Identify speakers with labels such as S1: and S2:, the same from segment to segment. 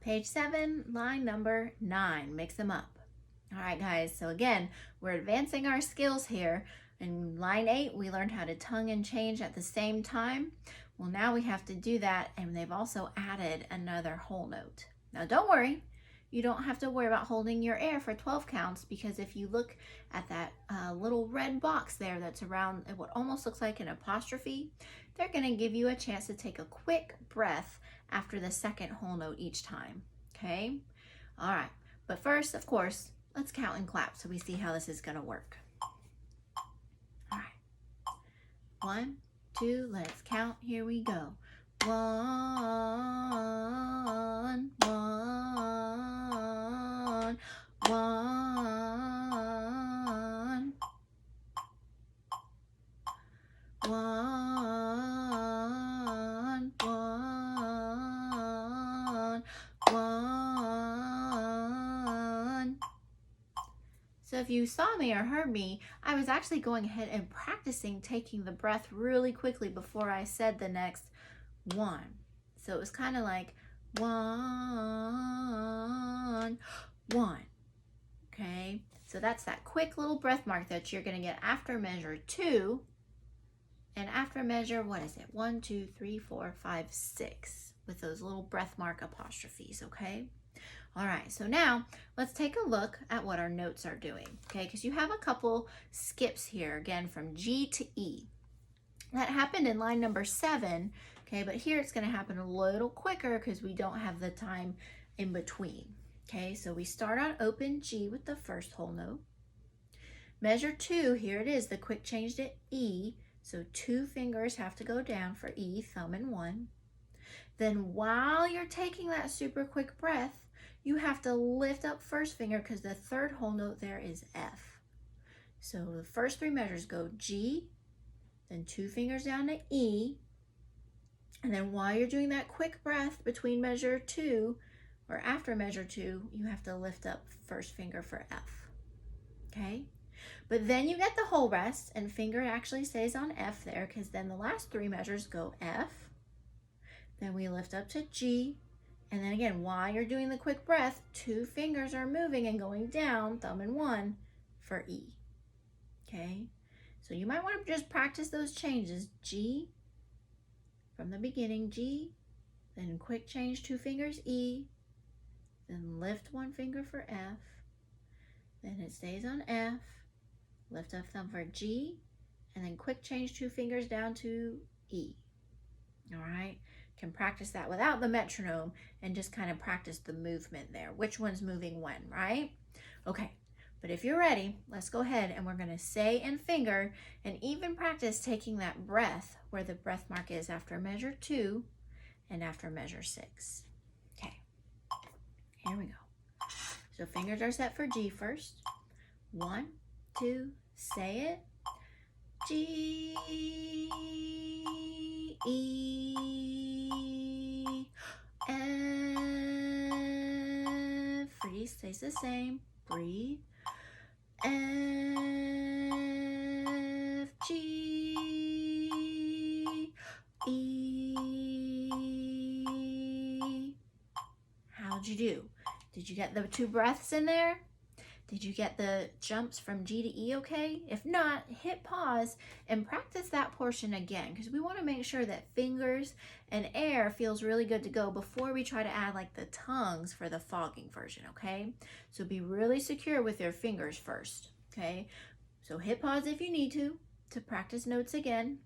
S1: Page 7, line number 9. Mix them up. All right, guys. So again, we're advancing our skills here. In line 8, we learned how to tongue and change at the same time. Well, now we have to do that, and they've also added another whole note. Now, don't worry. You don't have to worry about holding your air for 12 counts, because if you look at that little red box there that's around what almost looks like an apostrophe, they're going to give you a chance to take a quick breath after the second whole note each time. Okay? All right. But first, of course, let's count and clap so we see how this is going to work. All right. 1, 2, let's count. Here we go. 1, 1, 1, 1, 1. So if you saw me or heard me, I was actually going ahead and practicing taking the breath really quickly before I said the next 1. So it was kind of like 1, 1. Okay, so that's that quick little breath mark that you're going to get after measure 2. And after measure, what is it? 1, 2, 3, 4, 5, 6 with those little breath mark apostrophes, okay? All right, so now let's take a look at what our notes are doing, okay? Because you have a couple skips here, again, from G to E. That happened in line number 7, okay? But here it's gonna happen a little quicker because we don't have the time in between, okay? So we start on open G with the first whole note. Measure 2, here it is, the quick change to E. So 2 fingers have to go down for E, thumb and 1. Then while you're taking that super quick breath, you have to lift up first finger because the third whole note there is F. So the first 3 measures go G, then 2 fingers down to E, and then while you're doing that quick breath between measure 2 or after measure 2, you have to lift up first finger for F, okay? But then you get the whole rest, and finger actually stays on F there because then the last 3 measures go F, then we lift up to G, and then again, while you're doing the quick breath, 2 fingers are moving and going down, thumb and 1, for E, okay? So you might want to just practice those changes. G, from the beginning, G, then quick change 2 fingers, E, then lift 1 finger for F, then it stays on F, lift up thumb for G, and then quick change 2 fingers down to E. All right, can practice that without the metronome and just kind of practice the movement there. Which one's moving when, right? Okay, but if you're ready, let's go ahead and we're gonna say and finger and even practice taking that breath where the breath mark is after measure 2 and after measure 6. Okay, here we go. So fingers are set for G first. 1, 2, say it. G, E, F. Freeze, stays the same. Breathe. F, G, E. How'd you do? Did you get the 2 breaths in there? Did you get the jumps from G to E okay? If not, hit pause and practice that portion again because we want to make sure that fingers and air feels really good to go before we try to add like the tongues for the fogging version, okay? So be really secure with your fingers first, okay? So hit pause if you need to practice notes again,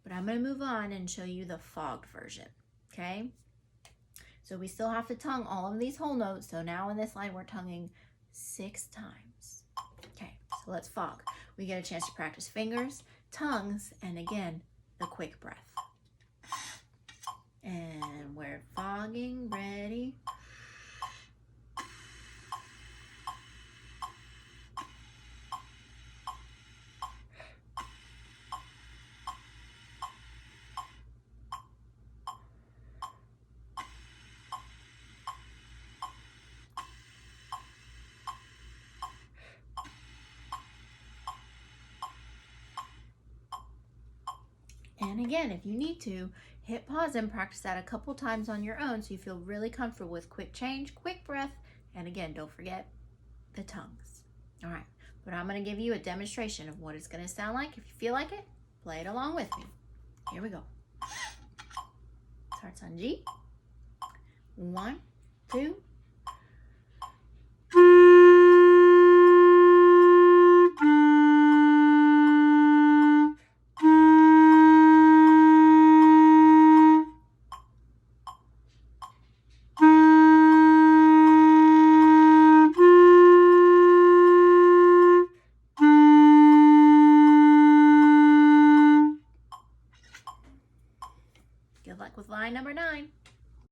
S1: but I'm going to move on and show you the fogged version, okay? So we still have to tongue all of these whole notes. So now in this line, we're tonguing 6 times. Okay, so let's fog. We get a chance to practice fingers, tongues, and again, the quick breath. And we're fogging, ready. And And again, if you need to, hit pause and practice that a couple times on your own so you feel really comfortable with quick change, quick breath, and again, don't forget the tongues. All right, but I'm going to give you a demonstration of what it's going to sound like. If you feel like it, play it along with me. Here we go. Starts on G. 1, 2,